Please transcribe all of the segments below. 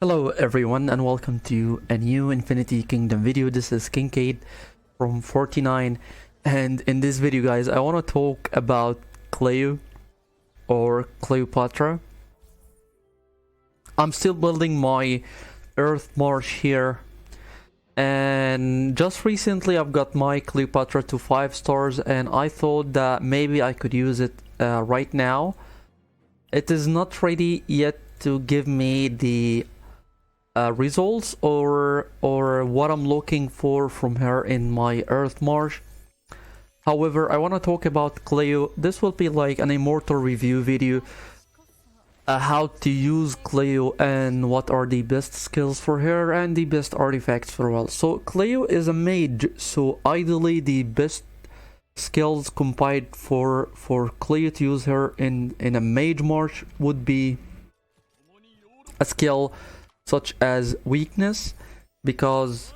Hello everyone and welcome to a new Infinity Kingdom video. This is Kincaid from 49, and in this video guys I want to talk about Cleo or Cleopatra. I'm still building my Earth March here, and just recently I've got my Cleopatra to 5 stars, and I thought that maybe I could use it right now. It is not ready yet to give me the results or what I'm looking for from her in my Earth March. However, I want to talk about Cleo. This will be like an Immortal review video, how to use Cleo and what are the best skills for her and the best artifacts for her. So Cleo is a mage, so ideally the best skills compiled for Cleo to use her in a mage march would be a skill such as weakness, because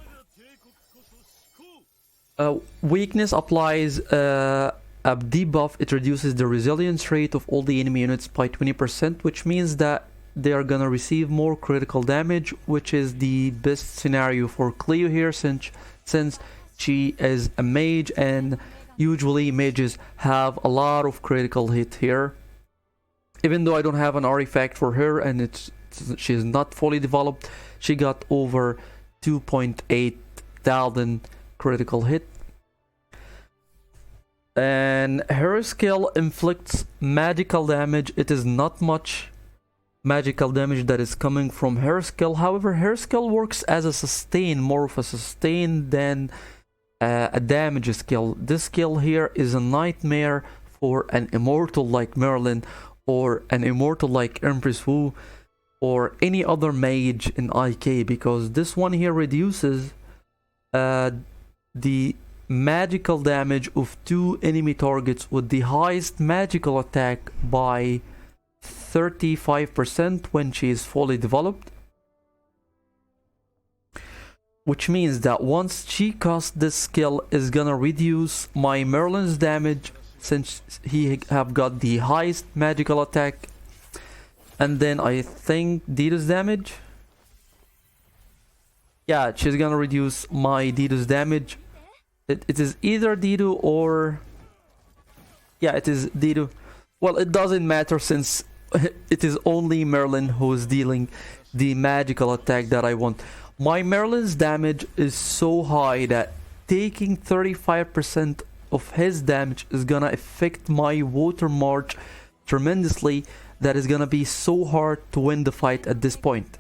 weakness applies a debuff. It reduces the resilience rate of all the enemy units by 20%, which means that they are gonna receive more critical damage, which is the best scenario for Cleo here, since she is a mage and usually mages have a lot of critical hit here. Even though I don't have an artifact for her and she's not fully developed, she got over 2.8 thousand critical hit, and her skill inflicts magical damage. It is not much magical damage that is coming from her skill. However, her skill works as a sustain, more of a sustain than a damage skill. This skill here is a nightmare for an immortal like Merlin or an immortal like Empress Wu or any other mage in IK, because this one here reduces the magical damage of 2 enemy targets with the highest magical attack by 35% when she is fully developed, which means that once she casts this skill is gonna reduce my Merlin's damage, since he have got the highest magical attack, and then I think Dido's damage. Yeah, she's gonna reduce my Dido's damage. It is either Dido or... yeah, it is Dido. Well, it doesn't matter since it is only Merlin who is dealing the magical attack that I want. My Merlin's damage is so high that taking 35% of his damage is gonna affect my Water March tremendously. That is gonna be so hard to win the fight at this point,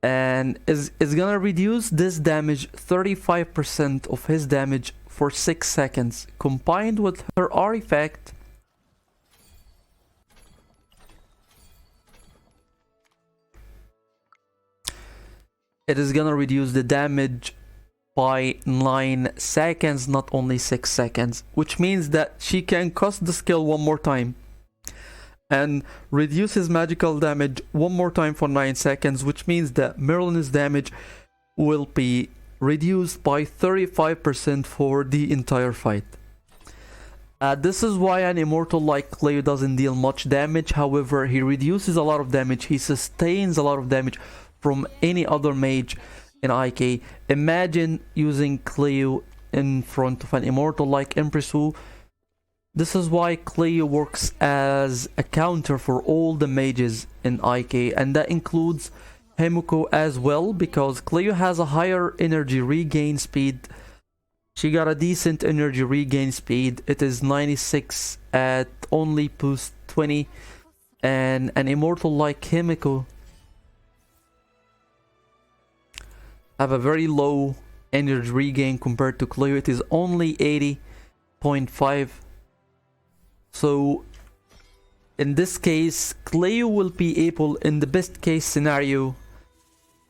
and is gonna reduce this damage 35% of his damage for 6 seconds. Combined with her artifact, it is gonna reduce the damage by 9 seconds, not only 6 seconds, which means that she can cast the skill one more time and reduce his magical damage one more time for 9 seconds, which means that Merlin's damage will be reduced by 35% for the entire fight. This is why an immortal like Cleo doesn't deal much damage. However, he reduces a lot of damage, he sustains a lot of damage from any other mage in IK. Imagine using Cleo in front of an immortal like Empress Wu. This is why Cleo works as a counter for all the mages in IK, and that includes Himiko as well, because Cleo has a higher energy regain speed. She got a decent energy regain speed. It is 96 at only boost 20, and an immortal like Himiko have a very low energy regain compared to Cleo. It is only 80.5. So in this case, Cleo will be able, in the best case scenario,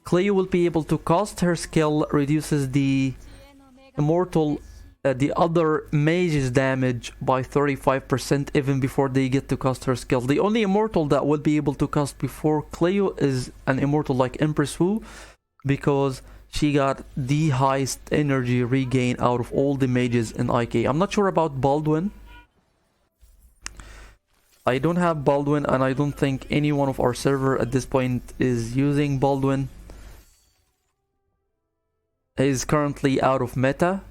Cleo will be able to cast her skill, reduces the immortal, the other mage's damage by 35% even before they get to cast her skill. The only immortal that will be able to cast before Cleo is an immortal like Empress Wu, because she got the highest energy regain out of all the mages in IK. I'm not sure about Baldwin. I don't have Baldwin, and I don't think any one of our server at this point is using Baldwin. He's currently out of meta.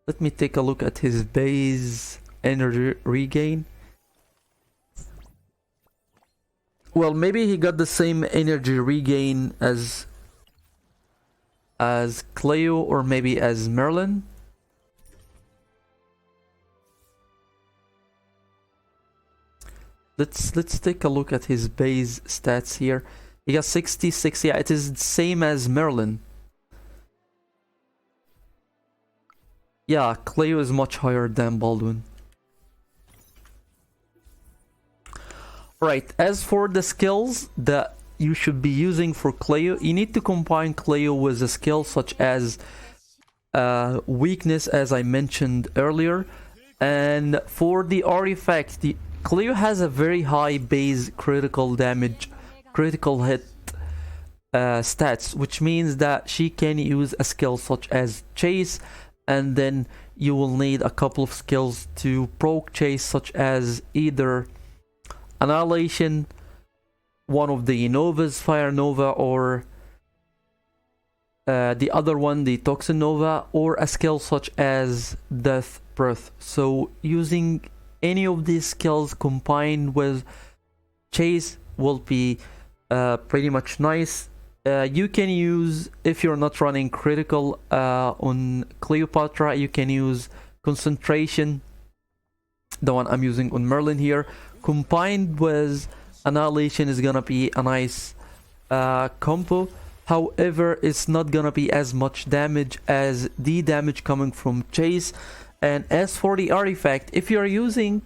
Let me take a look at his base energy regain. Well, maybe he got the same energy regain as Cleo, or maybe as Merlin. Let's take a look at his base stats here. He got 66. Yeah, it is the same as Merlin. Yeah, Cleo is much higher than Baldwin. Right, as for the skills that you should be using for Cleo, you need to combine Cleo with a skill such as weakness, as I mentioned earlier. And for the artifact, Cleo has a very high base critical damage, critical hit stats, which means that she can use a skill such as Chase, and then you will need a couple of skills to proc Chase, such as either Annihilation, one of the Novas, Fire Nova, or the other one, the Toxin Nova, or a skill such as Death Breath. So using any of these skills combined with Chase will be pretty much nice. You can use, if you're not running critical on Cleopatra, you can use Concentration, the one I'm using on Merlin here, combined with Annihilation is gonna be a nice combo. However, it's not gonna be as much damage as the damage coming from Chase. And as for the artifact, if you're using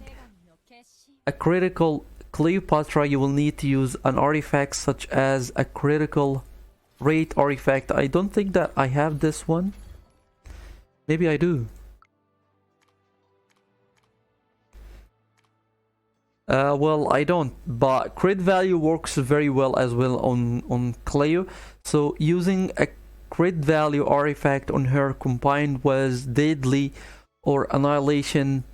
a critical Cleopatra, you will need to use an artifact such as a critical rate artifact. I don't think that I have this one. Maybe I do. Well, I don't, but crit value works very well as well on Cleo. So using a crit value artifact on her combined with Deadly or Annihilation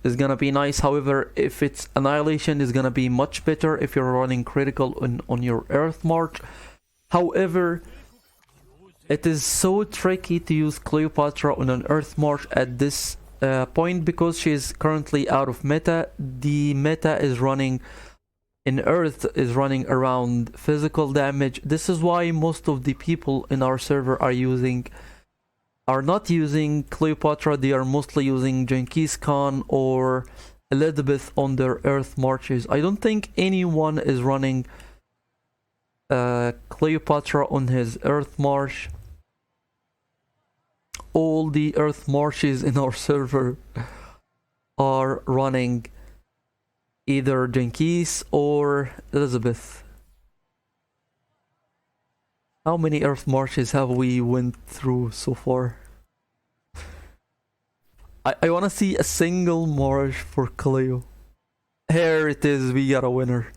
is gonna be nice. However, if it's Annihilation, is gonna be much better if you're running critical on your Earth March. However, it is so tricky to use Cleopatra on an Earth March at this point, because she is currently out of meta. The meta is running in Earth is running around physical damage. This is why most of the people in our server are not using Cleopatra. They are mostly using Genghis Khan or Elizabeth on their Earth marches. I don't think anyone is running Cleopatra on his Earth march. All the Earth marches in our server are running either Genghis or Elizabeth. How many Earth marches have we went through so far? I want to see a single march for Cleo. Here it is, we got a winner.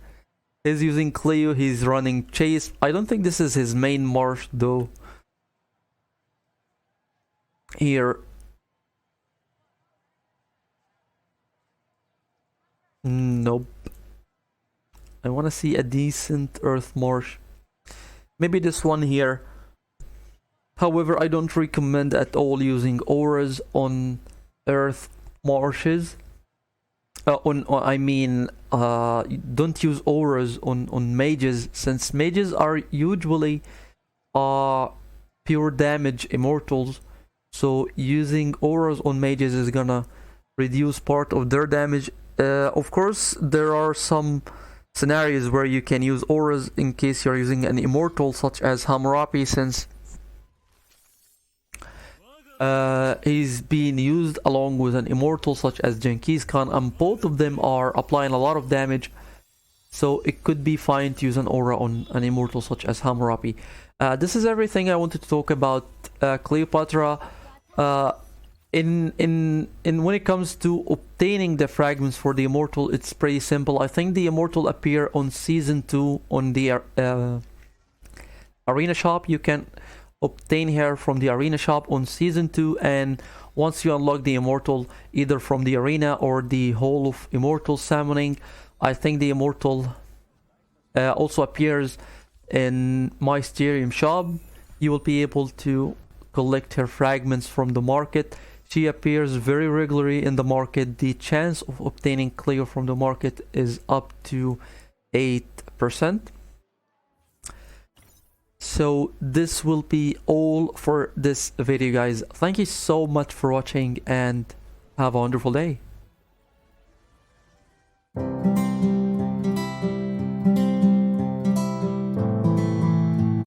He's using Cleo, he's running Chase. I don't think this is his main march though. Here. Nope. I want to see a decent Earth march. Maybe this one here. However, I don't recommend at all using auras on Earth marshes. Don't use auras on mages, since mages are usually pure damage immortals. So using auras on mages is gonna reduce part of their damage. Of course, there are some scenarios where you can use auras in case you're using an immortal such as Hammurabi, since he's being used along with an immortal such as Genghis Khan, and both of them are applying a lot of damage. So it could be fine to use an aura on an immortal such as Hammurabi. This is everything I wanted to talk about Cleopatra. When it comes to obtaining the fragments for the immortal, it's pretty simple. I think the immortal appear on season 2 on the arena shop. You can obtain her from the arena shop on season 2, and once you unlock the Immortal either from the arena or the Hall of Immortal summoning, I think the Immortal also appears in my Mysterium shop. You will be able to collect her fragments from the market. She appears very regularly in the market. The chance of obtaining Cleo from the market is up to 8%. So this will be all for this video, guys. Thank you so much for watching and have a wonderful day.